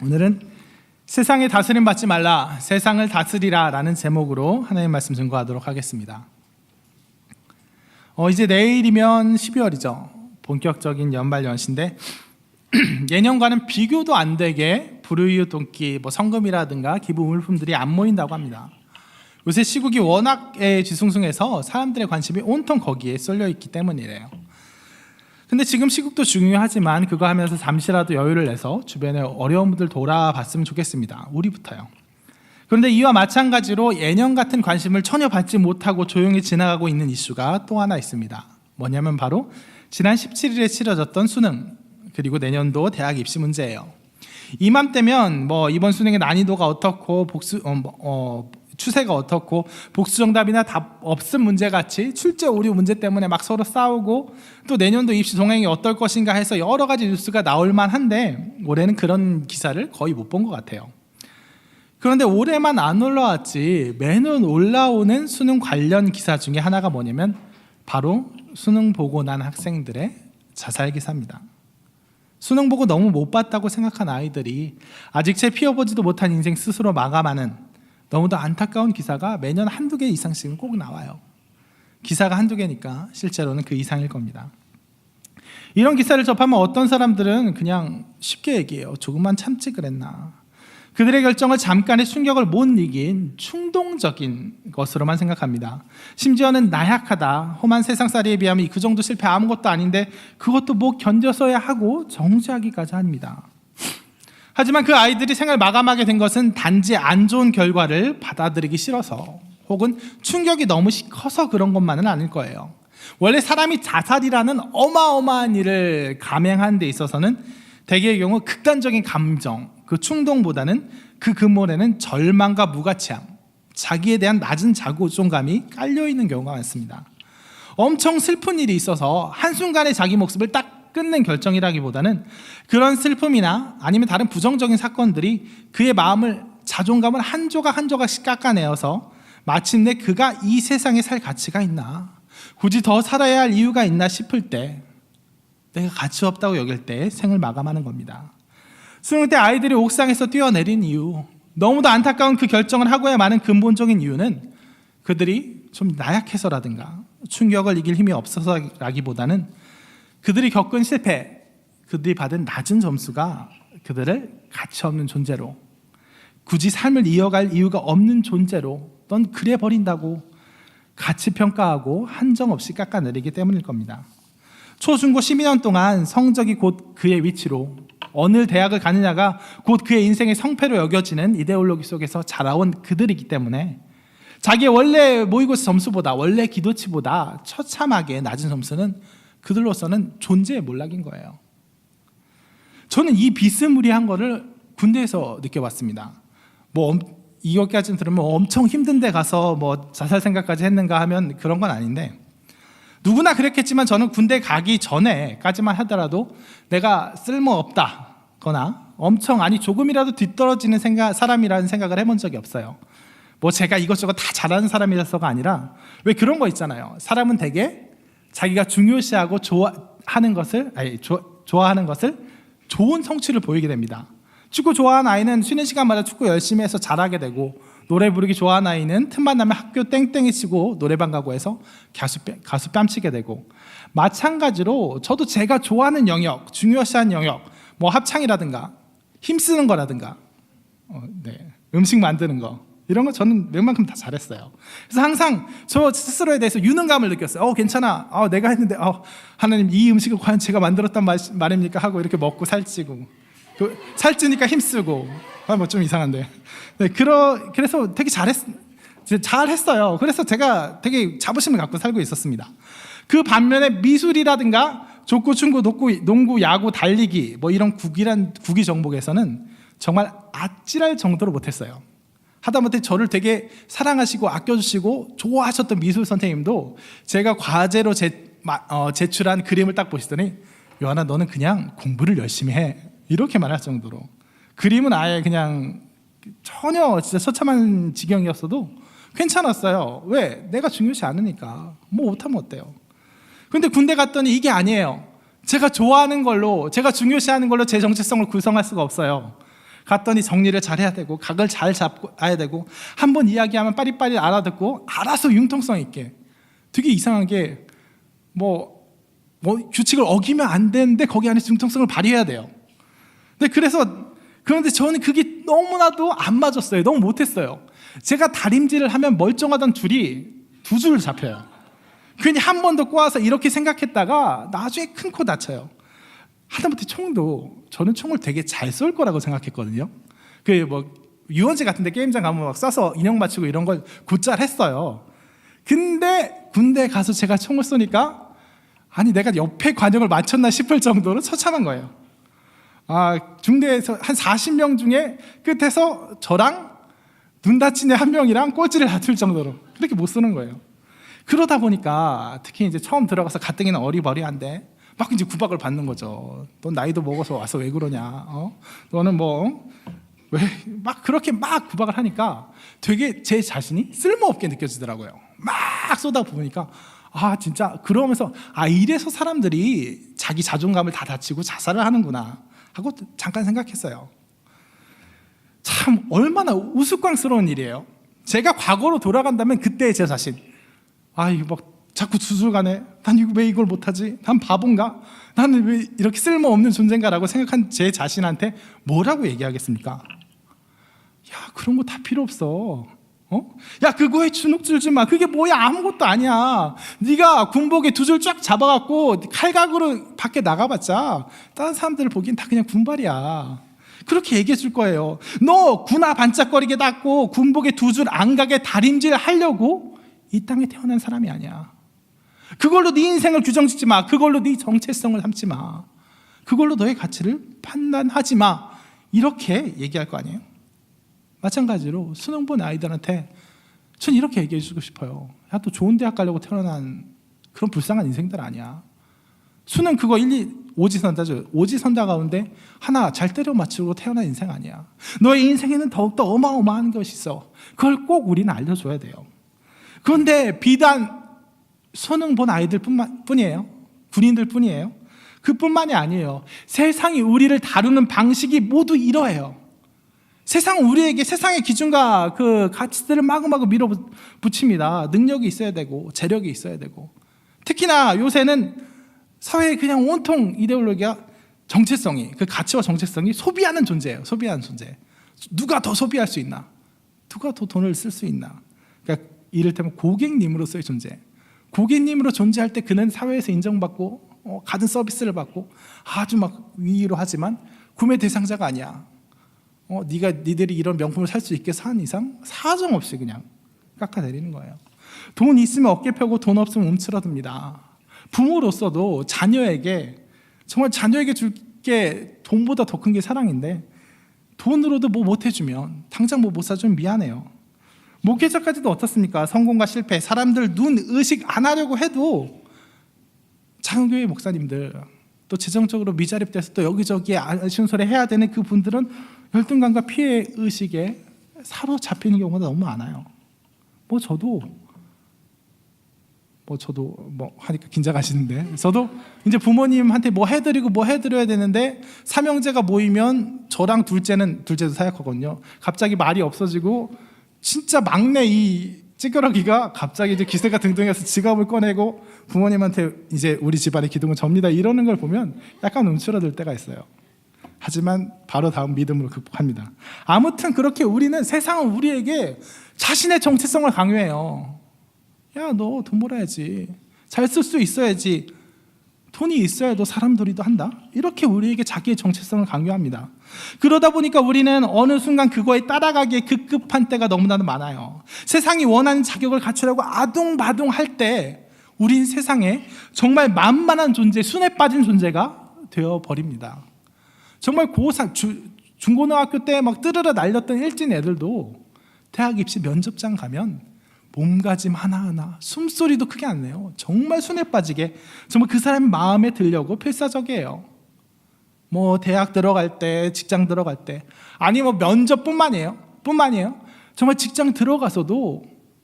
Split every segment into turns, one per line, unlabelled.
오늘은 세상에 다스림 받지 말라, 세상을 다스리라 라는 제목으로 하나님 말씀 증거하도록 하겠습니다. 이제 내일이면 12월이죠. 본격적인 연말 연시인데 예년과는 비교도 안 되게 불우이웃돕기, 성금이라든가 기부 물품들이 안 모인다고 합니다. 요새 시국이 워낙 뒤숭숭해서 사람들의 관심이 온통 거기에 쏠려 있기 때문이래요. 근데 지금 시국도 중요하지만 그거 하면서 잠시라도 여유를 내서 주변에 어려운 분들 돌아봤으면 좋겠습니다. 우리부터요. 그런데 이와 마찬가지로 예년 같은 관심을 전혀 받지 못하고 조용히 지나가고 있는 이슈가 또 하나 있습니다. 뭐냐면 바로 지난 17일에 치러졌던 수능, 그리고 내년도 대학 입시 문제예요. 이맘때면 이번 수능의 난이도가 어떻고 추세가 어떻고 복수정답이나 답 없음 문제같이 출제 오류 문제 때문에 막 서로 싸우고, 또 내년도 입시 동행이 어떨 것인가 해서 여러 가지 뉴스가 나올 만한데 올해는 그런 기사를 거의 못 본 것 같아요. 그런데 올해만 안 올라왔지 매년 올라오는 수능 관련 기사 중에 하나가 뭐냐면 바로 수능 보고 난 학생들의 자살 기사입니다. 수능 보고 너무 못 봤다고 생각한 아이들이 아직 채 피워보지도 못한 인생 스스로 마감하는 너무도 안타까운 기사가 매년 한두 개 이상씩은 꼭 나와요. 기사가 한두 개니까 실제로는 그 이상일 겁니다. 이런 기사를 접하면 어떤 사람들은 그냥 쉽게 얘기해요. 조금만 참지 그랬나. 그들의 결정을 잠깐의 충격을 못 이긴 충동적인 것으로만 생각합니다. 심지어는 나약하다, 험한 세상살이에 비하면 그 정도 실패 아무것도 아닌데 그것도 견뎌서야 하고 정지하기까지 합니다. 하지만 그 아이들이 생을 마감하게 된 것은 단지 안 좋은 결과를 받아들이기 싫어서, 혹은 충격이 너무 커서 그런 것만은 아닐 거예요. 원래 사람이 자살이라는 어마어마한 일을 감행하는 데 있어서는 대개의 경우 극단적인 감정, 그 충동보다는 그 근본에는 절망과 무가치함, 자기에 대한 낮은 자존감이 깔려있는 경우가 많습니다. 엄청 슬픈 일이 있어서 한순간에 자기 목숨을 딱 끊는 결정이라기보다는 그런 슬픔이나 아니면 다른 부정적인 사건들이 그의 마음을, 자존감을 한 조각 한 조각씩 깎아내어서 마침내 그가 이 세상에 살 가치가 있나, 굳이 더 살아야 할 이유가 있나 싶을 때, 내가 가치 없다고 여길 때 생을 마감하는 겁니다. 수능 때 아이들이 옥상에서 뛰어내린 이유, 너무도 안타까운 그 결정을 하고야 마는 근본적인 이유는 그들이 좀 나약해서라든가 충격을 이길 힘이 없어서라기보다는 그들이 겪은 실패, 그들이 받은 낮은 점수가 그들을 가치 없는 존재로, 굳이 삶을 이어갈 이유가 없는 존재로 넌 그래 버린다고 가치 평가하고 한정없이 깎아내리기 때문일 겁니다. 초중고 12년 동안 성적이 곧 그의 위치로, 어느 대학을 가느냐가 곧 그의 인생의 성패로 여겨지는 이데올로기 속에서 자라온 그들이기 때문에 자기의 원래 모의고사 점수보다, 원래 기도치보다 처참하게 낮은 점수는 그들로서는 존재의 몰락인 거예요. 저는 이 비스무리한 거를 군대에서 느껴봤습니다. 이것까지 들으면 엄청 힘든 데 가서 자살 생각까지 했는가 하면 그런 건 아닌데, 누구나 그랬겠지만 저는 군대 가기 전에까지만 하더라도 내가 쓸모없다거나 조금이라도 뒤떨어지는 사람이라는 생각을 해본 적이 없어요. 제가 이것저것 다 잘하는 사람이라서가 아니라, 왜 그런 거 있잖아요. 사람은 되게 자기가 중요시하고 좋아하는 것을 좋은 성취를 보이게 됩니다. 축구 좋아하는 아이는 쉬는 시간마다 축구 열심히 해서 잘하게 되고, 노래 부르기 좋아하는 아이는 틈만 나면 학교 땡땡이 치고 노래방 가고 해서 가수 뺨치게 되고, 마찬가지로 저도 제가 좋아하는 영역, 중요시하는 영역, 합창이라든가 힘쓰는 거라든가 음식 만드는 거, 이런 거 저는 웬만큼 다 잘했어요. 그래서 항상 저 스스로에 대해서 유능감을 느꼈어요. 괜찮아. 내가 했는데 하나님, 이 음식을 과연 제가 만들었단 말입니까? 하고 이렇게 먹고 살찌고, 살찌니까 힘쓰고, 좀 이상한데. 그래서 되게 잘했어요. 그래서 제가 되게 자부심을 갖고 살고 있었습니다. 그 반면에 미술이라든가 족구, 축구, 농구, 야구, 달리기 이런 구기 종목에서는 정말 아찔할 정도로 못했어요. 하다못해 저를 되게 사랑하시고 아껴주시고 좋아하셨던 미술 선생님도 제가 과제로 제출한 그림을 딱 보시더니, 요한아, 너는 그냥 공부를 열심히 해, 이렇게 말할 정도로, 그림은 아예 그냥 전혀 진짜 처참한 지경이었어도 괜찮았어요. 왜? 내가 중요시 않으니까. 못하면 어때요? 근데 군대 갔더니 이게 아니에요. 제가 좋아하는 걸로, 제가 중요시하는 걸로 제 정체성을 구성할 수가 없어요. 갔더니 정리를 잘 해야 되고 각을 잘 잡아야 되고 한 번 이야기하면 빠리빠리 알아듣고 알아서 융통성 있게. 되게 이상한 게 규칙을 어기면 안 되는데 거기 안에 융통성을 발휘해야 돼요. 그런데 저는 그게 너무나도 안 맞았어요. 너무 못했어요. 제가 다림질을 하면 멀쩡하던 줄이 두 줄 잡혀요. 괜히 한 번 더 꼬아서 이렇게 생각했다가 나중에 큰 코 다쳐요. 하다못해 저는 총을 되게 잘 쏠 거라고 생각했거든요. 유원지 같은데 게임장 가면 막 쏴서 인형 맞추고 이런 걸 곧잘 했어요. 근데 군대 가서 제가 총을 쏘니까 아니 내가 옆에 관역을 맞췄나 싶을 정도로 처참한 거예요. 중대에서 한 40명 중에 끝에서 저랑 눈 다친 애 한 명이랑 꼴찌를 다툴 정도로 그렇게 못 쏘는 거예요. 그러다 보니까 특히 이제 처음 들어가서 가뜩이나 어리버리한데 막 이제 구박을 받는 거죠. 넌 나이도 먹어서 와서 왜 그러냐? 너는 왜 막 그렇게 막 구박을 하니까 되게 제 자신이 쓸모없게 느껴지더라고요. 막 쏘다 보니까 진짜 그러면서 이래서 사람들이 자기 자존감을 다 다치고 자살을 하는구나 하고 잠깐 생각했어요. 참 얼마나 우스꽝스러운 일이에요. 제가 과거로 돌아간다면 그때의 제 자신, 이거 막 자꾸 주술가네. 난 왜 이걸 못하지? 난 바본가? 나는 왜 이렇게 쓸모없는 존재인가라고 생각한 제 자신한테 뭐라고 얘기하겠습니까? 그런 거 다 필요 없어. 야 그거에 주눅 들지 마. 그게 뭐야, 아무것도 아니야. 네가 군복에 두 줄 쫙 잡아갖고 칼각으로 밖에 나가봤자 다른 사람들 보기엔 다 그냥 군발이야. 그렇게 얘기해 줄 거예요. 너 군화 반짝거리게 닦고 군복에 두 줄 안 가게 다림질 하려고 이 땅에 태어난 사람이 아니야. 그걸로 네 인생을 규정짓지 마. 그걸로 네 정체성을 삼지 마. 그걸로 너의 가치를 판단하지 마. 이렇게 얘기할 거 아니에요? 마찬가지로 수능 본 아이들한테 전 이렇게 얘기해 주고 싶어요. 또 좋은 대학 가려고 태어난 그런 불쌍한 인생들 아니야. 수능 그거 1, 2 오지선다죠. 오지선다 가운데 하나 잘 때려 맞추고 태어난 인생 아니야. 너의 인생에는 더욱더 어마어마한 것이 있어. 그걸 꼭 우리는 알려줘야 돼요. 그런데 비단 수능 본 아이들 뿐이에요. 군인들 뿐이에요. 그뿐만이 아니에요. 세상이 우리를 다루는 방식이 모두 이러해요. 세상은 우리에게 세상의 기준과 그 가치들을 마구마구 밀어붙입니다. 능력이 있어야 되고 재력이 있어야 되고, 특히나 요새는 사회에 그냥 온통 이데올로기와 정체성이, 그 가치와 정체성이 소비하는 존재예요. 소비하는 존재. 누가 더 소비할 수 있나? 누가 더 돈을 쓸 수 있나? 그러니까 이를테면 고객님으로서의 존재. 고객님으로 존재할 때 그는 사회에서 인정받고 가든 서비스를 받고 아주 막 위로하지만 구매 대상자가 아니야. 니들이 이런 명품을 살 수 있게 산 이상 사정없이 그냥 깎아내리는 거예요. 돈 있으면 어깨 펴고 돈 없으면 움츠러듭니다. 부모로서도 자녀에게 정말 자녀에게 줄 게 돈보다 더 큰 게 사랑인데 돈으로도 못 해주면, 당장 못 사주면 미안해요. 목회자까지도 어떻습니까? 성공과 실패, 사람들 눈 의식 안 하려고 해도 작은 교회 목사님들, 또 재정적으로 미자립돼서 또 여기저기에 아쉬운 소리 해야 되는 그 분들은 열등감과 피해 의식에 사로잡히는 경우가 너무 많아요. 저도 하니까 긴장하시는데, 저도 이제 부모님한테 뭐 해드려야 되는데 삼형제가 모이면 저랑 둘째도 사역하거든요. 갑자기 말이 없어지고 진짜 막내 이 찌끄러기가 갑자기 이제 기세가 등등해서 지갑을 꺼내고 부모님한테 이제 우리 집안의 기둥은 접니다 이러는 걸 보면 약간 움츠러들 때가 있어요. 하지만 바로 다음 믿음으로 극복합니다. 아무튼 그렇게 우리는, 세상은 우리에게 자신의 정체성을 강요해요. 야, 너 돈 벌어야지. 잘 쓸 수 있어야지. 돈이 있어야 너 사람들이도 한다. 이렇게 우리에게 자기의 정체성을 강요합니다. 그러다 보니까 우리는 어느 순간 그거에 따라가기에 급급한 때가 너무나도 많아요. 세상이 원하는 자격을 갖추려고 아둥바둥할 때 우린 세상에 정말 만만한 존재, 순에 빠진 존재가 되어버립니다. 정말 중고등학교 때 막 뜨르르 날렸던 일진 애들도 대학 입시 면접장 가면 몸가짐 하나하나, 숨소리도 크게 안 내요. 정말 순에 빠지게, 정말 그 사람 마음에 들려고 필사적이에요. 대학 들어갈 때, 직장 들어갈 때, 아니 면접뿐만이에요. 정말 직장 들어가서도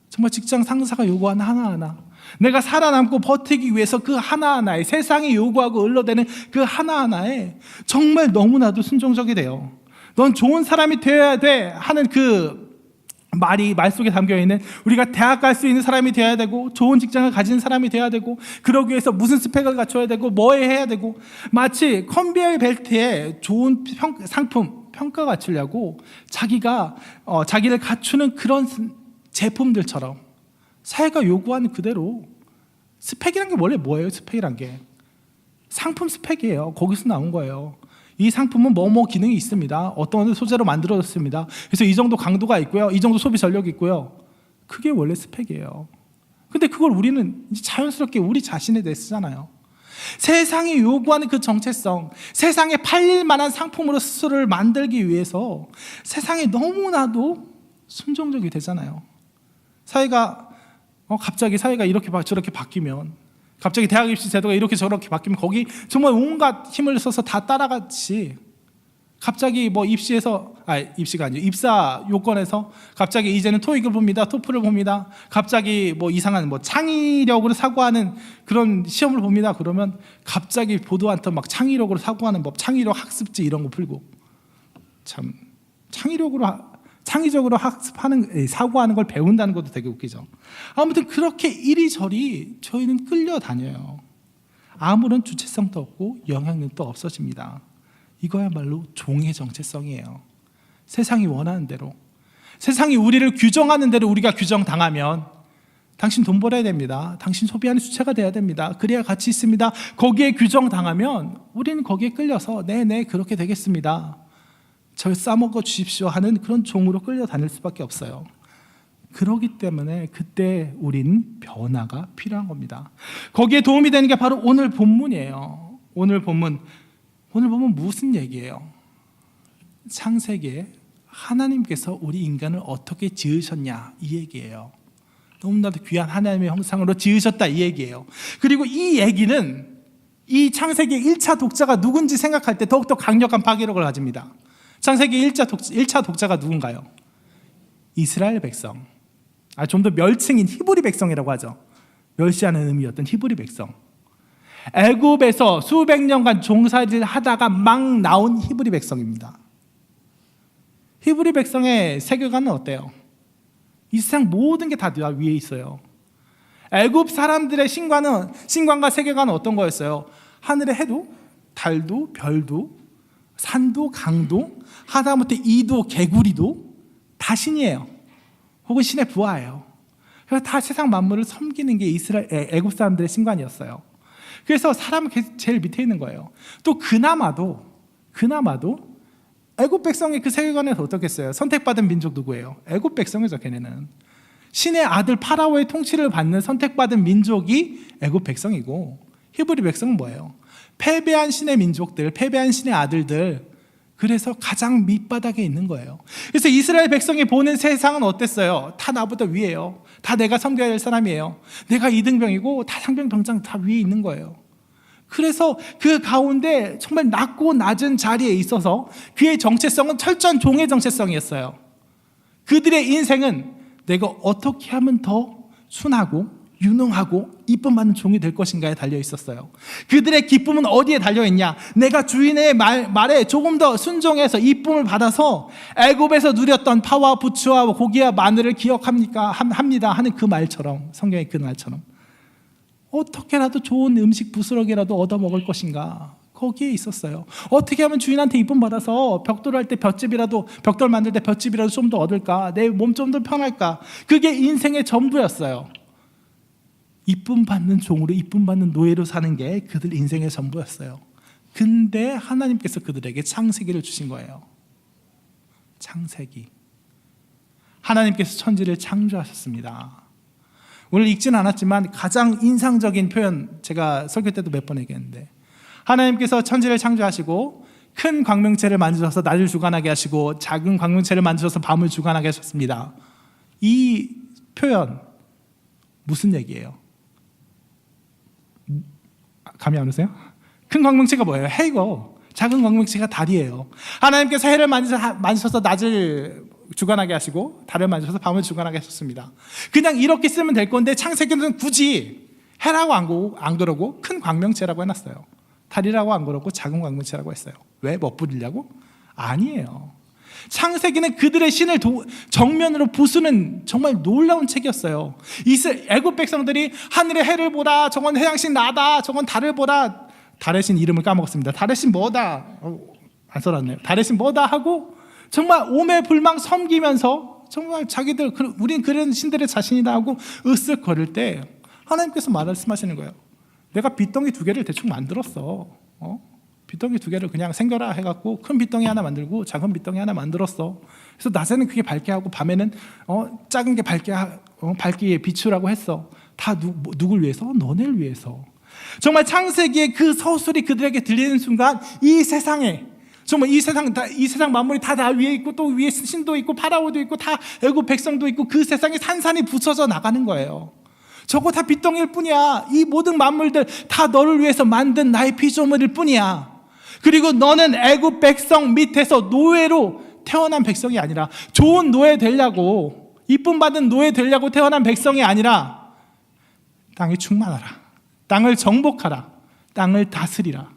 정말 직장 상사가 요구하는 하나하나, 내가 살아남고 버티기 위해서 그 하나하나에, 세상이 요구하고 을러대는 그 하나하나에 정말 너무나도 순종적이 돼요. 넌 좋은 사람이 되어야 돼 하는 그 말 속에 담겨있는, 우리가 대학 갈 수 있는 사람이 되어야 되고 좋은 직장을 가진 사람이 되어야 되고 그러기 위해서 무슨 스펙을 갖춰야 되고 뭐 해야 되고, 마치 컨베이어 벨트에 좋은 상품 평가 갖추려고 자기를 갖추는 그런 제품들처럼 사회가 요구하는 그대로 스펙이란 게 원래 뭐예요? 스펙이란 게 상품 스펙이에요. 거기서 나온 거예요. 이 상품은 뭐뭐 기능이 있습니다. 어떤 소재로 만들어졌습니다. 그래서 이 정도 강도가 있고요. 이 정도 소비 전력이 있고요. 그게 원래 스펙이에요. 근데 그걸 우리는 자연스럽게 우리 자신에 대해 쓰잖아요. 세상이 요구하는 그 정체성, 세상에 팔릴 만한 상품으로 스스로를 만들기 위해서 세상에 너무나도 순종적이 되잖아요. 사회가 갑자기 사회가 이렇게 저렇게 바뀌면, 갑자기 대학 입시 제도가 이렇게 저렇게 바뀌면 거기 정말 온갖 힘을 써서 다 따라가듯이, 갑자기 뭐 입시가 아니죠. 입사 요건에서 갑자기 이제는 토익을 봅니다. 토플을 봅니다. 갑자기 뭐 이상한 창의력으로 사고하는 그런 시험을 봅니다. 그러면 갑자기 보도한테 막 창의력으로 사고하는 법, 창의력 학습지 이런 거 풀고, 참 창의적으로 사고하는 걸 배운다는 것도 되게 웃기죠. 아무튼 그렇게 이리저리 저희는 끌려다녀요. 아무런 주체성도 없고 영향력도 없어집니다. 이거야말로 종의 정체성이에요. 세상이 원하는 대로, 세상이 우리를 규정하는 대로 우리가 규정당하면, 당신 돈 벌어야 됩니다. 당신 소비하는 주체가 돼야 됩니다. 그래야 가치 있습니다. 거기에 규정당하면 우리는 거기에 끌려서 네 그렇게 되겠습니다. 절 싸먹어 주십시오 하는 그런 종으로 끌려다닐 수밖에 없어요. 그렇기 때문에 그때 우린 변화가 필요한 겁니다. 거기에 도움이 되는 게 바로 오늘 본문이에요. 오늘 본문 무슨 얘기예요? 창세기에 하나님께서 우리 인간을 어떻게 지으셨냐 이 얘기예요. 너무나도 귀한 하나님의 형상으로 지으셨다 이 얘기예요. 그리고 이 얘기는 이 창세기 1차 독자가 누군지 생각할 때 더욱더 강력한 파괴력을 가집니다. 창세기 1차 독자가 누군가요? 이스라엘 백성. 좀 더 멸칭인 히브리 백성이라고 하죠. 멸시하는 의미였던 히브리 백성. 애굽에서 수백 년간 종살이를 하다가 막 나온 히브리 백성입니다. 히브리 백성의 세계관은 어때요? 이 세상 모든 게 다 위에 있어요. 애굽 사람들의 신관과 세계관은 어떤 거였어요? 하늘의 해도, 달도, 별도, 산도, 강도, 하다못해 이도, 개구리도 다 신이에요. 혹은 신의 부하예요. 그래서 다 세상 만물을 섬기는 게 애굽 사람들의 신관이었어요. 그래서 사람은 제일 밑에 있는 거예요. 또 그나마도 애굽 백성의 그 세계관에서 어떻겠어요? 선택받은 민족 누구예요? 애굽 백성이죠. 걔네는 신의 아들 파라오의 통치를 받는 선택받은 민족이 애굽 백성이고, 히브리 백성은 뭐예요? 패배한 신의 민족들, 패배한 신의 아들들. 그래서 가장 밑바닥에 있는 거예요. 그래서 이스라엘 백성이 보는 세상은 어땠어요? 다 나보다 위에요. 다 내가 섬겨야 할 사람이에요. 내가 2등병이고 다 상병병장 다 위에 있는 거예요. 그래서 그 가운데 정말 낮고 낮은 자리에 있어서 그의 정체성은 철저한 종의 정체성이었어요. 그들의 인생은 내가 어떻게 하면 더 순하고 유능하고 이쁨 받는 종이 될 것인가에 달려 있었어요. 그들의 기쁨은 어디에 달려 있냐? 내가 주인의 말에 조금 더 순종해서 이쁨을 받아서 애굽에서 누렸던 파와 부추와 고기와 마늘을 합니다 하는 그 말처럼, 성경의 그 말처럼 어떻게라도 좋은 음식 부스러기라도 얻어 먹을 것인가, 거기에 있었어요. 어떻게 하면 주인한테 이쁨 받아서 벽돌 만들 때 볏집이라도 좀 더 얻을까, 내 몸 좀 더 편할까, 그게 인생의 전부였어요. 이쁨 받는 종으로, 이쁨 받는 노예로 사는 게 그들 인생의 전부였어요. 근데 하나님께서 그들에게 창세기를 주신 거예요. 창세기. 하나님께서 천지를 창조하셨습니다. 오늘 읽지는 않았지만 가장 인상적인 표현, 제가 설교 때도 몇 번 얘기했는데, 하나님께서 천지를 창조하시고 큰 광명체를 만드셔서 낮을 주관하게 하시고 작은 광명체를 만드셔서 밤을 주관하게 하셨습니다. 이 표현 무슨 얘기예요? 감이 안 오세요? 큰 광명체가 뭐예요? 해고. 작은 광명체가 달이에요. 하나님께서 해를 만드셔서 낮을 주관하게 하시고 달을 만드셔서 밤을 주관하게 하셨습니다. 그냥 이렇게 쓰면 될 건데 창세기는 굳이 해라고 안 그러고 큰 광명체라고 해놨어요. 달이라고 안 그러고 작은 광명체라고 했어요. 왜? 멋부리려고? 아니에요. 창세기는 그들의 신을 정면으로 부수는 정말 놀라운 책이었어요. 애굽 백성들이 하늘의 해를 보라, 저건 해양신 나다, 저건 달을 보라. 달의 신 이름을 까먹었습니다. 달의 신 뭐다, 안 써놨네요. 달의 신 뭐다 하고 정말 오매불망 섬기면서 정말 자기들, 우린 그런 신들의 자신이다 하고 으쓱거릴 때 하나님께서 말씀하시는 거예요. 내가 빗덩이 2개를 대충 만들었어. 빗덩이 2개를 그냥 생겨라 해갖고 큰 빗덩이 하나 만들고 작은 빗덩이 하나 만들었어. 그래서 낮에는 그게 밝게 하고 밤에는 작은 게 밝게 비추라고 했어. 다 누굴 위해서? 너네를 위해서. 정말 창세기의 그 서술이 그들에게 들리는 순간 이 세상에 정말 이 세상 만물이 다 위에 있고 또 위에 신도 있고 파라오도 있고 다 애굽 백성도 있고 그 세상에 산산이 부서져 나가는 거예요. 저거 다 빗덩이일 뿐이야. 이 모든 만물들 다 너를 위해서 만든 나의 피조물일 뿐이야. 그리고 너는 애굽 백성 밑에서 노예로 태어난 백성이 아니라 좋은 노예 되려고, 이쁨 받은 노예 되려고 태어난 백성이 아니라 땅에 충만하라, 땅을 정복하라, 땅을 다스리라.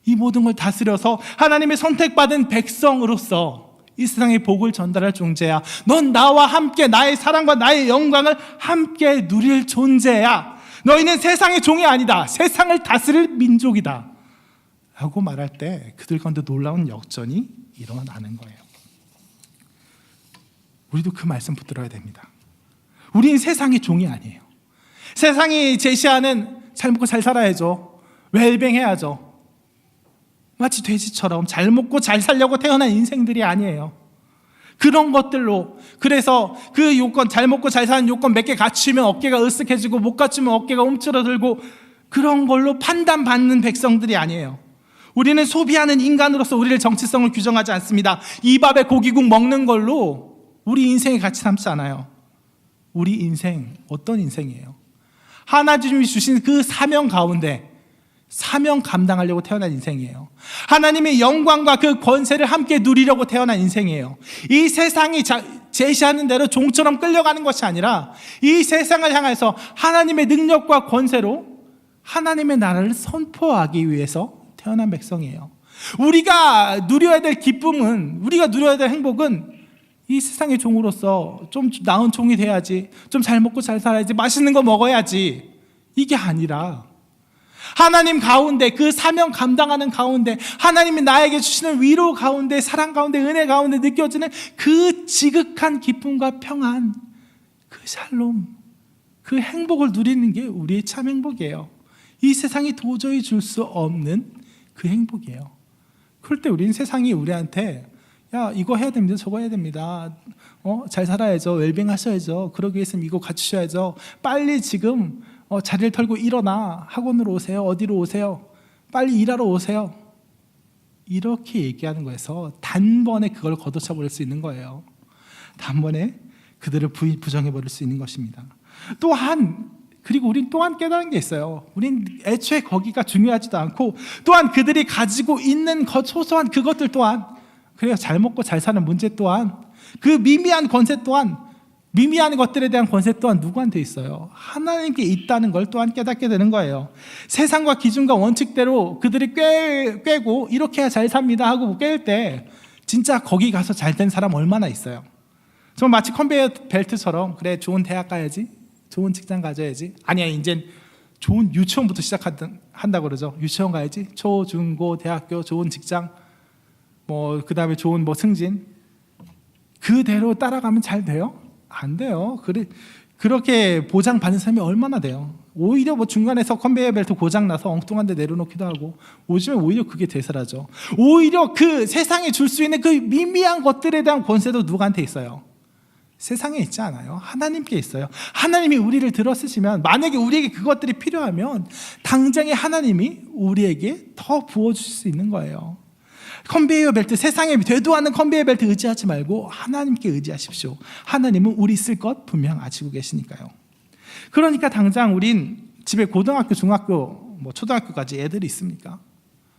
이 모든 걸 다스려서 하나님의 선택받은 백성으로서 이 세상의 복을 전달할 존재야. 넌 나와 함께 나의 사랑과 나의 영광을 함께 누릴 존재야. 너희는 세상의 종이 아니다. 세상을 다스릴 민족이다 라고 말할 때 그들 가운데 놀라운 역전이 일어나는 거예요. 우리도 그 말씀 붙들어야 됩니다. 우리는 세상의 종이 아니에요. 세상이 제시하는 잘 먹고 잘 살아야죠, 웰빙 해야죠, 마치 돼지처럼 잘 먹고 잘 살려고 태어난 인생들이 아니에요. 그런 것들로, 그래서 그 요건, 잘 먹고 잘 사는 요건 몇 개 갖추면 어깨가 으쓱해지고 못 갖추면 어깨가 움츠러들고 그런 걸로 판단받는 백성들이 아니에요. 우리는 소비하는 인간으로서 우리를 정체성을 규정하지 않습니다. 이 밥에 고기국 먹는 걸로 우리 인생의 가치 삼지 않아요. 우리 인생 어떤 인생이에요? 하나님이 주신 그 사명 가운데 사명 감당하려고 태어난 인생이에요. 하나님의 영광과 그 권세를 함께 누리려고 태어난 인생이에요. 이 세상이 제시하는 대로 종처럼 끌려가는 것이 아니라 이 세상을 향해서 하나님의 능력과 권세로 하나님의 나라를 선포하기 위해서 태어난 백성이에요. 우리가 누려야 될 기쁨은, 우리가 누려야 될 행복은 이 세상의 종으로서 좀 나은 종이 돼야지, 좀 잘 먹고 잘 살아야지, 맛있는 거 먹어야지, 이게 아니라 하나님 가운데, 그 사명 감당하는 가운데, 하나님이 나에게 주시는 위로 가운데, 사랑 가운데, 은혜 가운데 느껴지는 그 지극한 기쁨과 평안, 그 샬롬, 그 행복을 누리는 게 우리의 참 행복이에요. 이 세상이 도저히 줄 수 없는 그 행복이에요. 그럴 때 우리는 세상이 우리한테 야, 이거 해야 됩니다, 저거 해야 됩니다, 잘 살아야죠, 웰빙 하셔야죠, 그러기 위해서는 이거 갖추셔야죠, 빨리 지금 자리를 털고 일어나, 학원으로 오세요, 어디로 오세요, 빨리 일하러 오세요, 이렇게 얘기하는 거에서 단번에 그걸 걷어차버릴 수 있는 거예요. 단번에 그들을 부정해버릴 수 있는 것입니다. 또한, 그리고 우린 또한 깨달은 게 있어요. 우린 애초에 거기가 중요하지도 않고, 또한 그들이 가지고 있는 소소한 그것들 또한, 그래요, 잘 먹고 잘 사는 문제 또한, 그 미미한 권세 또한, 미미한 것들에 대한 권세 또한 누구한테 있어요? 하나님께 있다는 걸 또한 깨닫게 되는 거예요. 세상과 기준과 원칙대로 그들이 꿰고 이렇게 해야 잘 삽니다 하고 꿰일 때 진짜 거기 가서 잘 된 사람 얼마나 있어요? 정말 마치 컨베이어 벨트처럼, 그래 좋은 대학 가야지, 좋은 직장 가져야지, 아니야 이젠 좋은 유치원부터 시작한다고 그러죠. 유치원 가야지, 초, 중, 고, 대학교, 좋은 직장, 그 다음에 좋은 승진, 그대로 따라가면 잘 돼요? 안 돼요. 그렇게 보장받는 사람이 얼마나 돼요? 오히려 중간에서 컨베이어 벨트 고장나서 엉뚱한 데 내려놓기도 하고, 요즘에 오히려 그게 대세라죠. 오히려 그 세상에 줄 수 있는 그 미미한 것들에 대한 권세도 누구한테 있어요? 세상에 있지 않아요. 하나님께 있어요. 하나님이 우리를 들어쓰시면, 만약에 우리에게 그것들이 필요하면 당장에 하나님이 우리에게 더 부어주실 수 있는 거예요. 컨베이어 벨트, 세상에 되도 않는 컨베이어 벨트 의지하지 말고 하나님께 의지하십시오. 하나님은 우리 쓸 것 분명 아시고 계시니까요. 그러니까 당장 우린 집에 고등학교, 중학교, 초등학교까지 애들이 있습니까?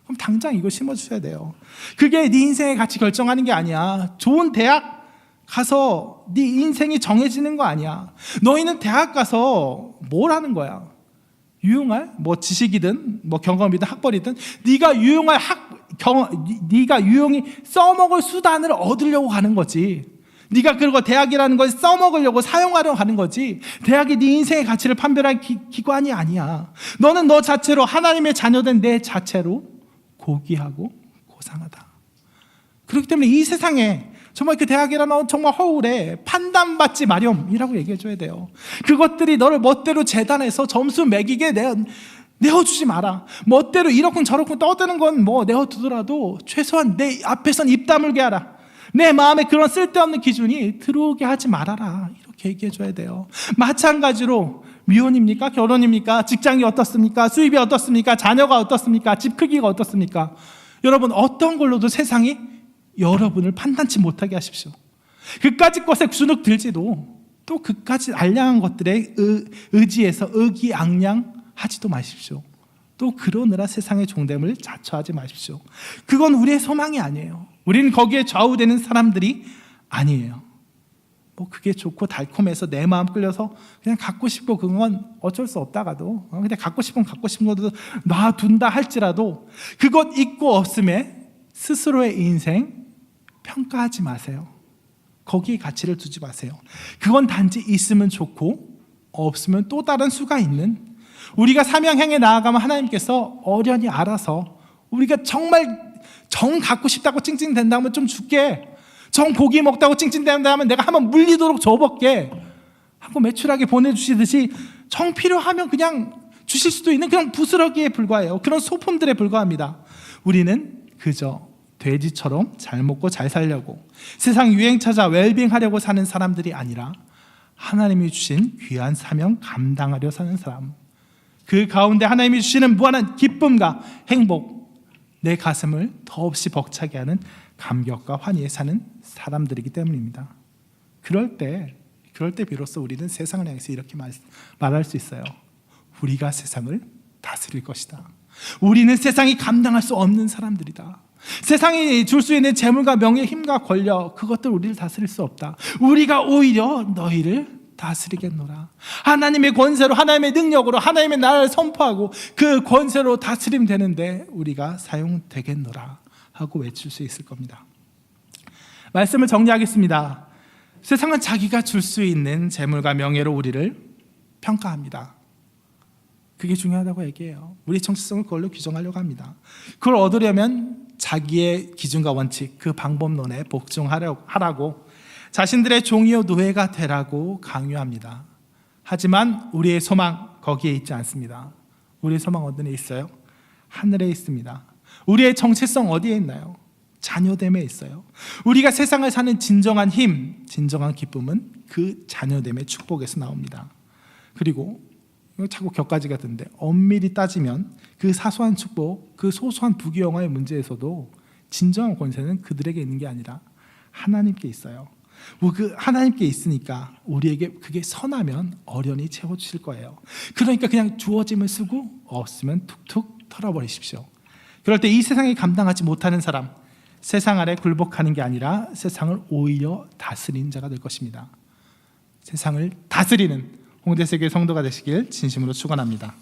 그럼 당장 이거 심어주셔야 돼요. 그게 네 인생의 가치 결정하는 게 아니야. 좋은 대학 가서 네 인생이 정해지는 거 아니야. 너희는 대학 가서 뭘 하는 거야? 유용할 지식이든 경험이든 학벌이든 네가 유용할 네가 유용히 써먹을 수단을 얻으려고 가는 거지. 네가 그리고 대학이라는 걸 써먹으려고 사용하려고 하는 거지. 대학이 네 인생의 가치를 판별할 기관이 아니야. 너는 너 자체로 하나님의 자녀된 내 자체로 고귀하고 고상하다. 그렇기 때문에 이 세상에 정말 그 대학이라는 정말 허울에 판단받지 마렴이라고 얘기해줘야 돼요. 그것들이 너를 멋대로 재단해서 점수 매기게 내어주지 마라. 멋대로 이렇군 저렇군 떠드는 건 뭐 내어두더라도 최소한 내 앞에선 입 다물게 하라. 내 마음에 그런 쓸데없는 기준이 들어오게 하지 말아라. 이렇게 얘기해줘야 돼요. 마찬가지로 미혼입니까? 결혼입니까? 직장이 어떻습니까? 수입이 어떻습니까? 자녀가 어떻습니까? 집 크기가 어떻습니까? 여러분, 어떤 걸로도 세상이 여러분을 판단치 못하게 하십시오. 그까짓 것에 주눅 들지도 또 그까짓 알량한 것들에 의지해서 의기양양하지도 마십시오. 또 그러느라 세상의 종됨을 자처하지 마십시오. 그건 우리의 소망이 아니에요. 우리는 거기에 좌우되는 사람들이 아니에요. 뭐 그게 좋고 달콤해서 내 마음 끌려서 그냥 갖고 싶고 그건 어쩔 수 없다가도 그냥 갖고 싶으면 갖고 싶은 것도 놔둔다 할지라도 그것 있고 없음에 스스로의 인생 평가하지 마세요. 거기에 가치를 두지 마세요. 그건 단지 있으면 좋고 없으면 또 다른 수가 있는, 우리가 사명행에 나아가면 하나님께서 어련히 알아서 우리가 정말 정 갖고 싶다고 찡찡댄다면 좀 줄게, 정 고기 먹다고 찡찡댄다면 내가 한번 물리도록 줘볼게 하고 매출하게 보내주시듯이 정 필요하면 그냥 주실 수도 있는 그런 부스러기에 불과해요. 그런 소품들에 불과합니다. 우리는 그저 돼지처럼 잘 먹고 잘 살려고 세상 유행 찾아 웰빙하려고 사는 사람들이 아니라 하나님이 주신 귀한 사명 감당하려 사는 사람, 그 가운데 하나님이 주시는 무한한 기쁨과 행복, 내 가슴을 더없이 벅차게 하는 감격과 환희에 사는 사람들이기 때문입니다. 그럴 때 비로소 우리는 세상을 향해서 이렇게 말할 수 있어요. 우리가 세상을 다스릴 것이다. 우리는 세상이 감당할 수 없는 사람들이다. 세상이 줄 수 있는 재물과 명예, 힘과 권력, 그것들 우리를 다스릴 수 없다. 우리가 오히려 너희를 다스리겠노라. 하나님의 권세로, 하나님의 능력으로, 하나님의 나라를 선포하고 그 권세로 다스림 되는데 우리가 사용되겠노라 하고 외칠 수 있을 겁니다. 말씀을 정리하겠습니다. 세상은 자기가 줄 수 있는 재물과 명예로 우리를 평가합니다. 그게 중요하다고 얘기해요. 우리 정체성을 그걸로 규정하려고 합니다. 그걸 얻으려면 자기의 기준과 원칙, 그 방법론에 복종하라고 자신들의 종이요 노예가 되라고 강요합니다. 하지만 우리의 소망 거기에 있지 않습니다. 우리의 소망 어디에 있어요? 하늘에 있습니다. 우리의 정체성 어디에 있나요? 자녀됨에 있어요. 우리가 세상을 사는 진정한 힘, 진정한 기쁨은 그 자녀됨의 축복에서 나옵니다. 그리고 자꾸 격가지가 드는데 엄밀히 따지면 그 사소한 축복, 그 소소한 부귀영화의 문제에서도 진정한 권세는 그들에게 있는 게 아니라 하나님께 있어요. 그 하나님께 있으니까 우리에게 그게 선하면 어련히 채워주실 거예요. 그러니까 그냥 주어짐을 쓰고 없으면 툭툭 털어버리십시오. 그럴 때 이 세상에 감당하지 못하는 사람, 세상 아래 굴복하는 게 아니라 세상을 오히려 다스리는 자가 될 것입니다. 세상을 다스리는 홍대세계 성도가 되시길 진심으로 축원합니다.